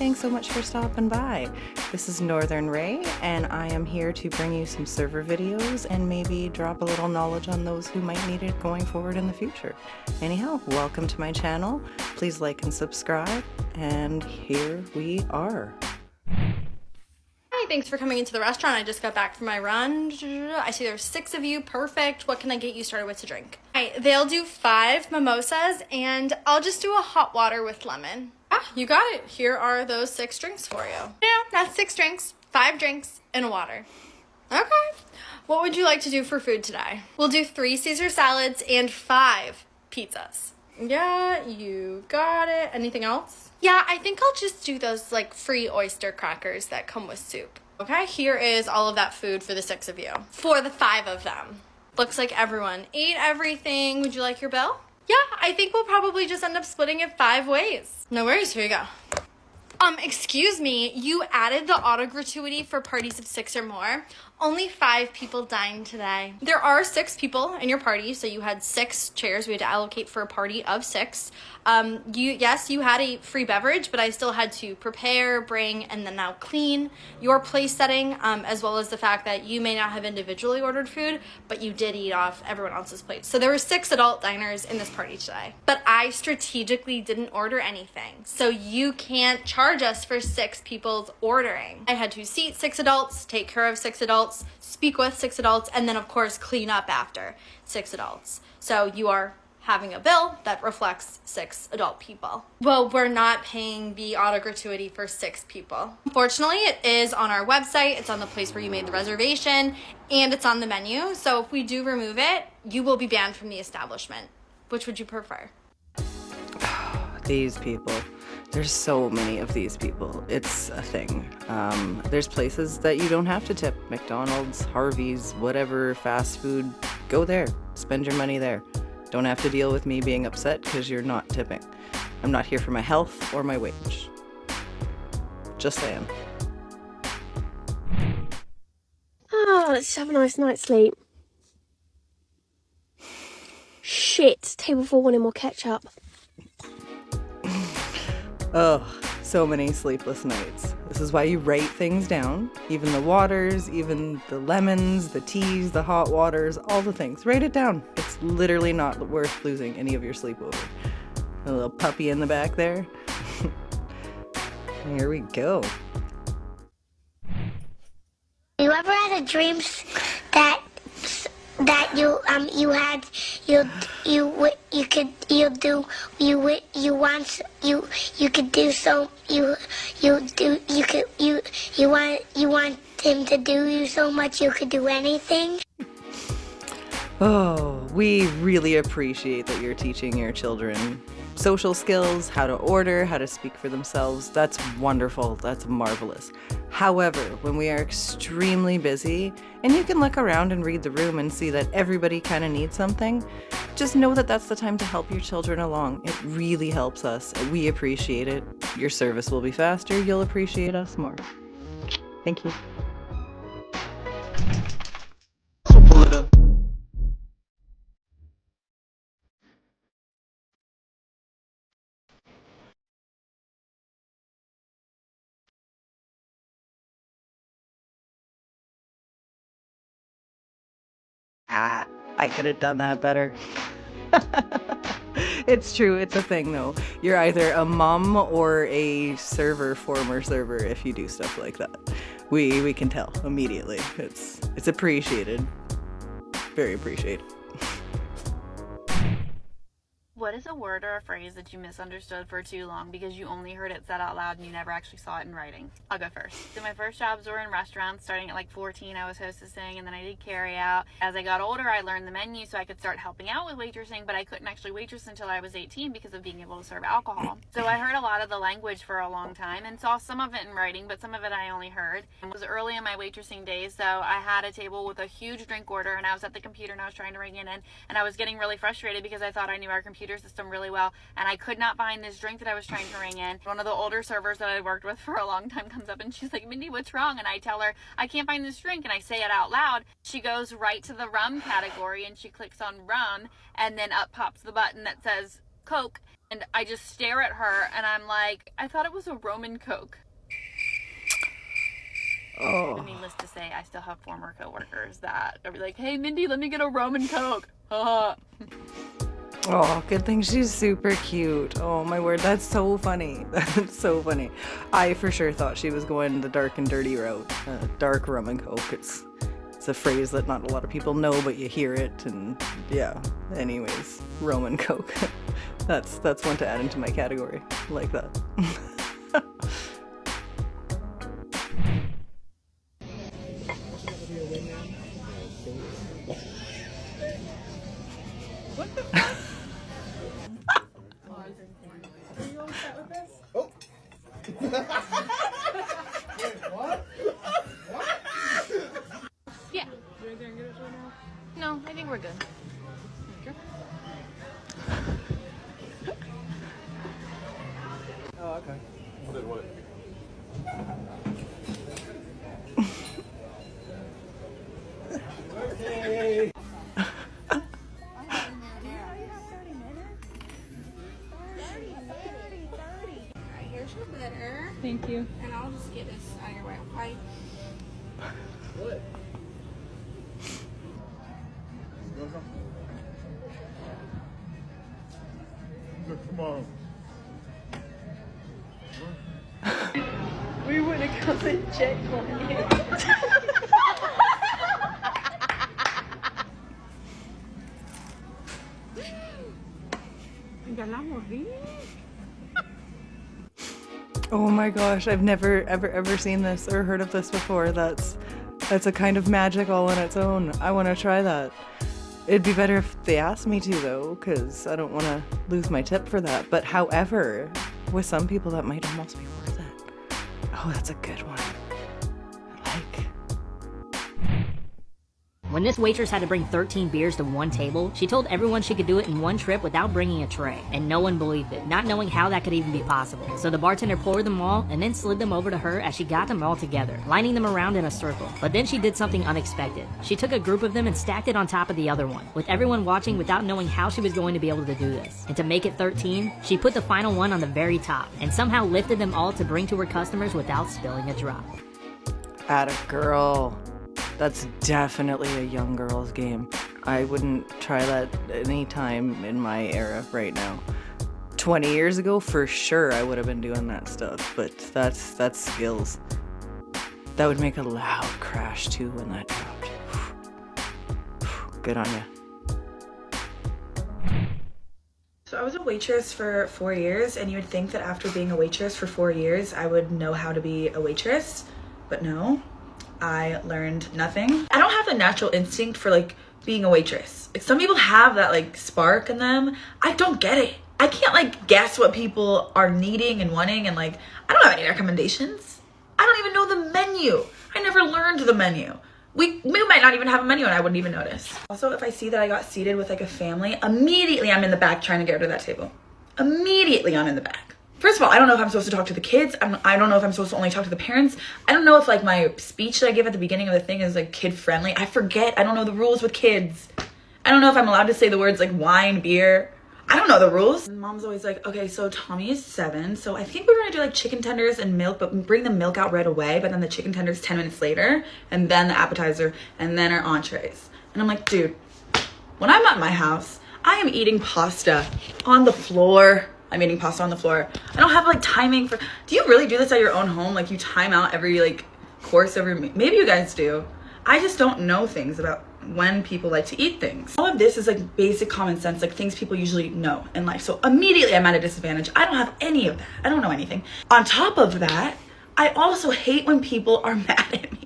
thanks so much for stopping by. This is Northern Ray, and I am here to bring you some server videos and maybe drop a little knowledge on those who might need it going forward in the future. Anyhow, welcome to my channel. Please like and subscribe, and here we are. Hi, thanks for coming into the restaurant. I just got back from my run. I see there's 6 of you. Perfect. What can I get you started with to drink? Hi, they'll do 5 mimosas, and I'll just do a hot water with lemon. Ah, you got it. Here are those 6 drinks for you. Yeah, that's 6 drinks, 5 drinks, and a water. Okay. What would you like to do for food today? We'll do 3 Caesar salads and 5 pizzas. Yeah, you got it. Anything else? Yeah, I think I'll just do those like free oyster crackers that come with soup. Okay, here is all of that food for the 6 of you. For the 5 of them. Looks like everyone ate everything. Would you like your bill? Yeah, I think we'll probably just end up splitting it 5 ways. No worries, here you go. Excuse me, you added the auto gratuity for parties of 6 or more. Only 5 people dined today. There are 6 people in your party, so you had 6 chairs we had to allocate for a party of 6. Yes, you had a free beverage, but I still had to prepare, bring, and then now clean your place setting, as well as the fact that you may not have individually ordered food, but you did eat off everyone else's plate. So there were 6 adult diners in this party today. But I strategically didn't order anything, so you can't charge us for 6 people's ordering. I had to seat 6 adults, take care of 6 adults, speak with 6 adults, and then of course clean up after 6 adults. So you are having a bill that reflects 6 adult people. Well, we're not paying the auto gratuity for 6 people. Unfortunately, it is on our website, it's on the place where you made the reservation, and it's on the menu. So if we do remove it, you will be banned from the establishment. Which would you prefer? These people. There's so many of these people. It's a thing. There's places that you don't have to tip. McDonald's, Harvey's, whatever, fast food. Go there. Spend your money there. Don't have to deal with me being upset because you're not tipping. I'm not here for my health or my wage. Just saying. Oh, let's just have a nice night's sleep. Shit, table 4 wanted more ketchup. Oh, so many sleepless nights. This is why you write things down. Even the waters, even the lemons, the teas, the hot waters, all the things. Write it down. It's literally not worth losing any of your sleep over. A little puppy in the back there. Here we go. You ever had a dream that you want him to do you so much you could do anything? Oh, we really appreciate that you're teaching your children social skills, how to order, how to speak for themselves. That's wonderful. That's marvelous. However, when we are extremely busy, and you can look around and read the room and see that everybody kind of needs something, just know that that's the time to help your children along. It really helps us. We appreciate it. Your service will be faster. You'll appreciate us more. Thank you. So pull it up. I could have done that better. It's true, it's a thing though. You're either a mom or a server, former server, if you do stuff like that. We can tell immediately. It's appreciated. Very appreciated. What is a word or a phrase that you misunderstood for too long because you only heard it said out loud and you never actually saw it in writing? I'll go first. So my first jobs were in restaurants. Starting at like 14, I was hostessing, and then I did carry out. As I got older, I learned the menu so I could start helping out with waitressing, but I couldn't actually waitress until I was 18 because of being able to serve alcohol. So I heard a lot of the language for a long time and saw some of it in writing, but some of it I only heard. It was early in my waitressing days, so I had a table with a huge drink order, and I was at the computer and I was trying to ring it in, and I was getting really frustrated because I thought I knew our computer system really well, and I could not find this drink that I was trying to ring in. One of the older servers that I worked with for a long time comes up and she's like, Mindy, what's wrong? And I tell her, I can't find this drink, and I say it out loud. She goes right to the rum category and she clicks on rum, and then up pops the button that says Coke. And I just stare at her and I'm like, I thought it was a Roman Coke. Oh. Needless to say, I still have former coworkers that are like, hey Mindy, let me get a Roman Coke. Oh, good thing she's super cute. Oh my word, that's so funny. That's so funny. I for sure thought she was going the dark and dirty route. Dark rum and coke. It's a phrase that not a lot of people know, but you hear it, and yeah. Anyways, rum and coke. That's one to add into my category. Like that. Yeah. No, I think we're good. Oh, okay. What? Okay. Here's your bitter. Thank you. And I'll just get this out of your way, okay? What? Come on. We would have come and checked on you. Oh my gosh, I've never ever seen this or heard of this before. That's a kind of magic all on its own. I want to try that. It'd be better if they asked me to though, because I don't want to lose my tip for that. But however, with some people that might almost be worth it. Oh, that's a good one. I like. When this waitress had to bring 13 beers to one table, she told everyone she could do it in one trip without bringing a tray. And no one believed it, not knowing how that could even be possible. So the bartender poured them all and then slid them over to her as she got them all together, lining them around in a circle. But then she did something unexpected. She took a group of them and stacked it on top of the other one, with everyone watching without knowing how she was going to be able to do this. And to make it 13, she put the final one on the very top, and somehow lifted them all to bring to her customers without spilling a drop. Atta girl. That's definitely a young girl's game. I wouldn't try that any time in my era right now. 20 years ago, for sure, I would have been doing that stuff, but that's skills. That would make a loud crash too when that dropped. Good on ya. So I was a waitress for 4 years, and you would think that after being a waitress for 4 years, I would know how to be a waitress, but no. I learned nothing. I don't have the natural instinct for like being a waitress. Like some people have that like spark in them. I don't get it. I can't like guess what people are needing and wanting, and like I don't have any recommendations. I don't even know the menu. I never learned the menu. We might not even have a menu and I wouldn't even notice. Also, if I see that I got seated with like a family, immediately I'm in the back trying to get her to that table. Immediately I'm in the back. First of all, I don't know if I'm supposed to talk to the kids. I don't know if I'm supposed to only talk to the parents. I don't know if like my speech that I give at the beginning of the thing is like kid friendly. I forget. I don't know the rules with kids. I don't know if I'm allowed to say the words like wine, beer. I don't know the rules. And mom's always like, okay, so Tommy is 7. So I think we're gonna do like chicken tenders and milk, but bring the milk out right away. But then the chicken tenders 10 minutes later, and then the appetizer, and then our entrees. And I'm like, dude, when I'm at my house, I am eating pasta on the floor. I'm eating pasta on the floor. I don't have like timing for, do you really do this at your own home? Like you time out every like course maybe you guys do. I just don't know things about when people like to eat things. All of this is like basic common sense, like things people usually know in life. So immediately I'm at a disadvantage. I don't have any of that. I don't know anything. On top of that, I also hate when people are mad at me.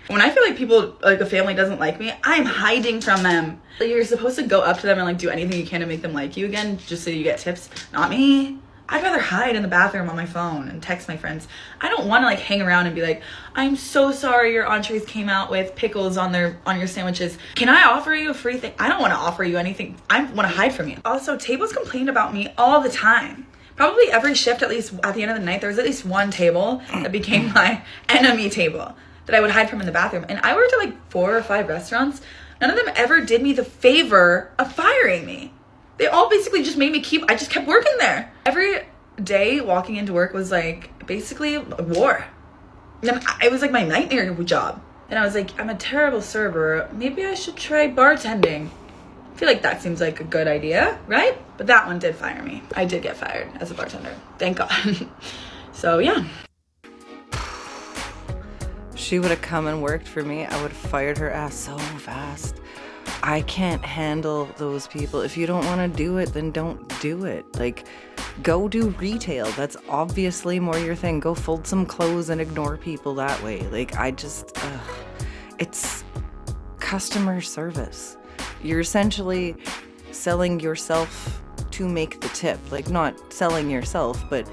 When I feel like people, like a family doesn't like me, I'm hiding from them. You're supposed to go up to them and like do anything you can to make them like you again, just so you get tips. Not me. I'd rather hide in the bathroom on my phone and text my friends. I don't want to like hang around and be like, I'm so sorry your entrees came out with pickles on your sandwiches. Can I offer you a free thing? I don't want to offer you anything. I want to hide from you. Also, tables complain about me all the time. Probably every shift, at least at the end of the night, there was at least one table that became my enemy table that I would hide from in the bathroom. And I worked at like 4 or 5 restaurants. None of them ever did me the favor of firing me. They all basically just made me I just kept working there. Every day walking into work was like basically a war. And it was like my nightmare job. And I was like, I'm a terrible server. Maybe I should try bartending. I feel like that seems like a good idea, right? But that one did fire me. I did get fired as a bartender. Thank God. So yeah. She would have come and worked for me. I would have fired her ass so fast. I can't handle those people. If you don't want to do it, then don't do it. Like, go do retail. That's obviously more your thing. Go fold some clothes and ignore people that way. Like, it's customer service. You're essentially selling yourself to make the tip. Like, not selling yourself, but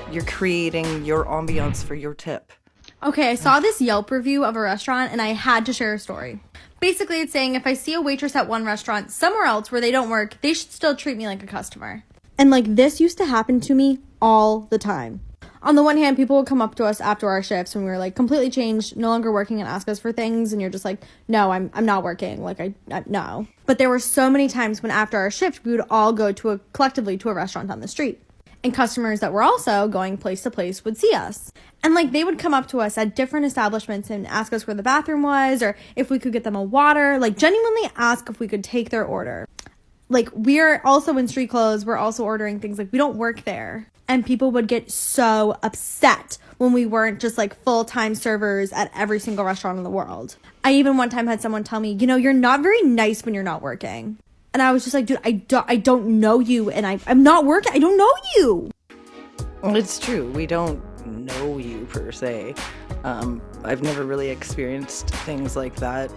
you're creating your ambiance for your tip. Okay, I saw this Yelp review of a restaurant and I had to share a story. Basically, it's saying if I see a waitress at one restaurant somewhere else where they don't work, they should still treat me like a customer. And like, this used to happen to me all the time. On the one hand, people would come up to us after our shifts when we were like completely changed, no longer working, and ask us for things, and you're just like, no, I'm not working. Like, I no. But there were so many times when after our shift, we would all go collectively to a restaurant on the street. And customers that were also going place to place would see us. And like, they would come up to us at different establishments and ask us where the bathroom was or if we could get them a water, like genuinely ask if we could take their order. Like, we're also in street clothes. We're also ordering things. Like, we don't work there. And people would get so upset when we weren't just like full-time servers at every single restaurant in the world. I even one time had someone tell me, you know, you're not very nice when you're not working. And I was just like, dude, I don't know you, and I'm not working. I don't know you. Well, it's true. We don't know you per se. I've never really experienced things like that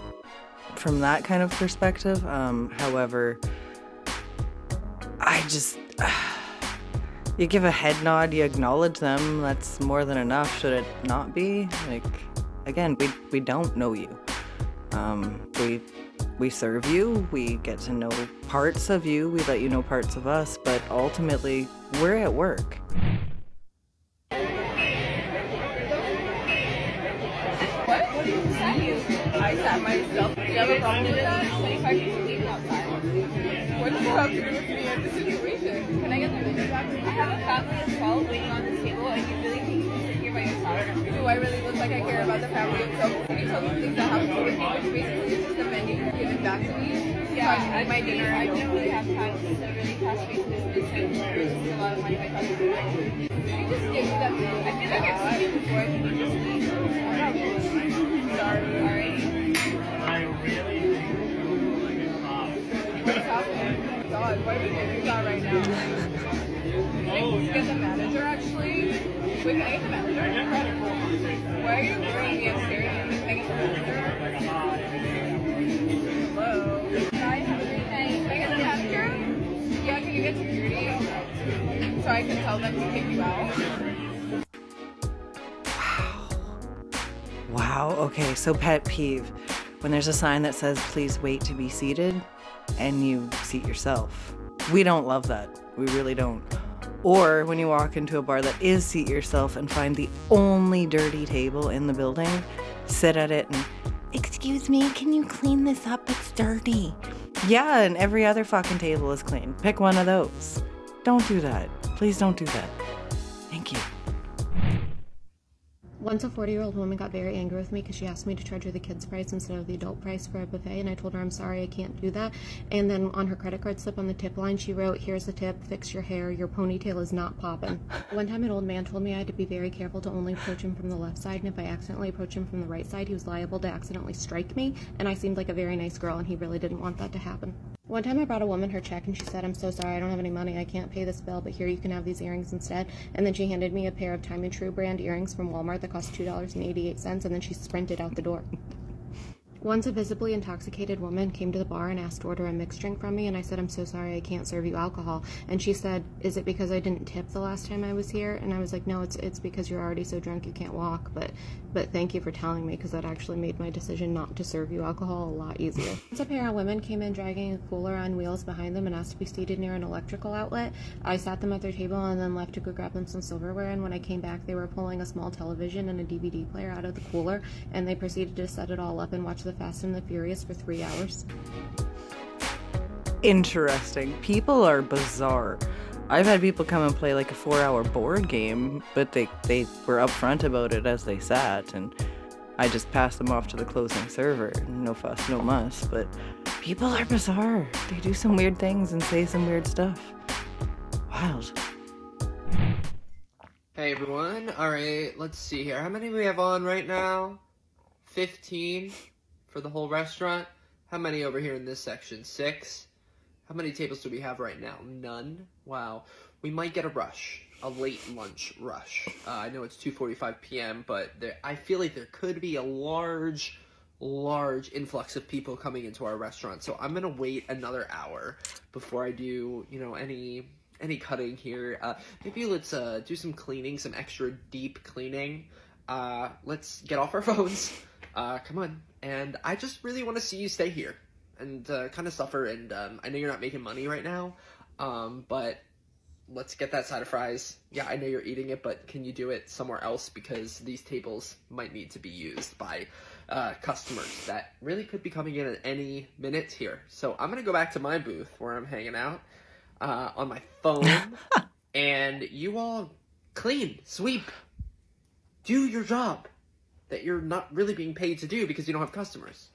from that kind of perspective. However, you give a head nod, you acknowledge them. That's more than enough. Should it not be? Like, again, we don't know you. We serve you, we get to know parts of you, we let you know parts of us, but ultimately, we're at work. What did you say? I sat myself. Do you have a problem with that? 25 people leaving outside. What does that have to do with me in this situation? Can I get the video back? I have a family of 12 waiting on this table, and you really think you can sit here by yourself? Do I really look like I care about the family of 12? Can you tell me things that happen to me, which basically is just the menu given back to me? Yeah, so I my dinner. I don't really have time to really fast-paced business, and this is a lot of money my customers. You just give me that food. I feel like I've seen it before. Can you just leave? Sorry. Alright. I really What's happening? God, what are we doing that right now? Can you get the manager actually? Wait, can I get the manager? Incredible. Why are you ignoring me? I'm scared of you. Can I get the manager? Hello? Hi, have a great night. Can I get the manager? Yeah, can you get security? So I can tell them to kick you out. Wow, okay, so pet peeve. When there's a sign that says, please wait to be seated, and you seat yourself. We don't love that. We really don't. Or when you walk into a bar that is seat yourself and find the only dirty table in the building, sit at it and, excuse me, can you clean this up? It's dirty. Yeah, and every other fucking table is clean. Pick one of those. Don't do that. Please don't do that. Thank you. Once a 40-year-old woman got very angry with me because she asked me to charge her the kids' price instead of the adult price for a buffet, and I told her I'm sorry, I can't do that. And then on her credit card slip on the tip line, she wrote, here's the tip, fix your hair, your ponytail is not poppin'. One time an old man told me I had to be very careful to only approach him from the left side, and if I accidentally approach him from the right side, he was liable to accidentally strike me, and I seemed like a very nice girl, and he really didn't want that to happen. One time I brought a woman her check and she said, I'm so sorry, I don't have any money, I can't pay this bill, but here you can have these earrings instead. And then she handed me a pair of Time & True brand earrings from Walmart that cost $2.88, and then she sprinted out the door. Once a visibly intoxicated woman came to the bar and asked to order a mixed drink from me, and I said, I'm so sorry, I can't serve you alcohol. And she said, is it because I didn't tip the last time I was here? And I was like, no, it's because you're already so drunk you can't walk, but thank you for telling me, because that actually made my decision not to serve you alcohol a lot easier. Once a pair of women came in dragging a cooler on wheels behind them and asked to be seated near an electrical outlet. I sat them at their table and then left to go grab them some silverware, and when I came back they were pulling a small television and a DVD player out of the cooler, and they proceeded to set it all up and watch the Fast and the Furious for 3 hours. interesting. People are bizarre. I've had people come and play like a 4-hour board game, but they were upfront about it as they sat, and I just passed them off to the closing server. No fuss, no muss, but people are bizarre. They do some weird things and say some weird stuff. Wild. Hey everyone, alright, let's see here. How many do we have on right now? 15 for the whole restaurant. How many over here in this section? 6. How many tables do we have right now? None. Wow. We might get a rush. A late lunch rush. I know it's 2:45 p.m., but I feel like there could be a large influx of people coming into our restaurant. So I'm gonna wait another hour before I do, any cutting here. Maybe let's do some cleaning, some extra deep cleaning. Let's get off our phones. Come on. And I just really want to see you stay here and kind of suffer. And I know you're not making money right now, but let's get that side of fries. Yeah, I know you're eating it, but can you do it somewhere else? Because these tables might need to be used by customers that really could be coming in at any minute here. So I'm going to go back to my booth where I'm hanging out on my phone. And you all clean, sweep, do your job that you're not really being paid to do because you don't have customers.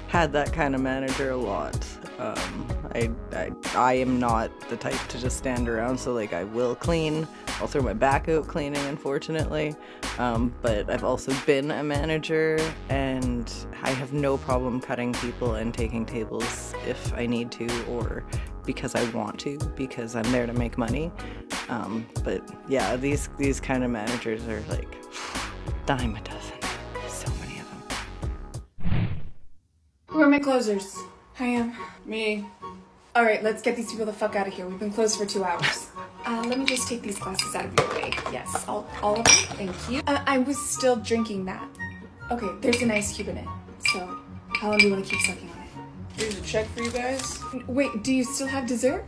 Had that kind of manager a lot. I am not the type to just stand around, so like I will clean. I'll throw my back out cleaning, unfortunately. But I've also been a manager, and I have no problem cutting people and taking tables if I need to, or because I want to, because I'm there to make money. But yeah, these kind of managers are like dime a dozen. So many of them. Who are my closers? I am. Me. Alright, let's get these people the fuck out of here. We've been closed for 2 hours. Let me just take these glasses out of your way. Yes, all of them. Thank you. I was still drinking that. Okay, there's an ice cube in it. So, how long do you want to keep sucking on it? Here's a check for you guys. Wait, do you still have dessert?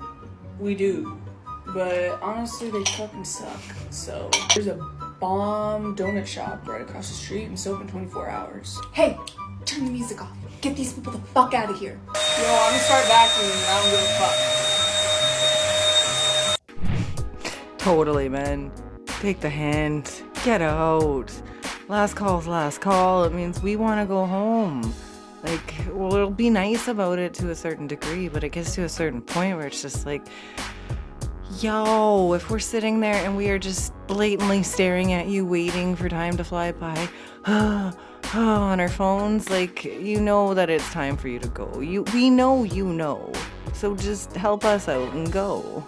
We do. But honestly, they fucking suck. So, there's a bomb donut shop right across the street and it's open 24 hours. Hey, turn the music off. Get these people the fuck out of here. Yo, I'm gonna start vacuuming. I don't give a fuck. Totally, man. Take the hint. Get out. Last call's last call. It means we want to go home. Like, well, it'll be nice about it to a certain degree, but it gets to a certain point where it's just like, yo, if we're sitting there and we are just blatantly staring at you, waiting for time to fly by, on our phones, like, you know that it's time for you to go. We know you know. So just help us out and go.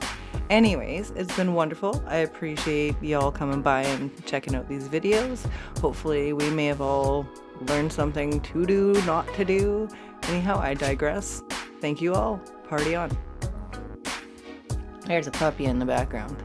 Anyways, it's been wonderful. I appreciate y'all coming by and checking out these videos. Hopefully we may have all learned something to do, not to do. Anyhow, I digress. Thank you all. Party on. There's a puppy in the background.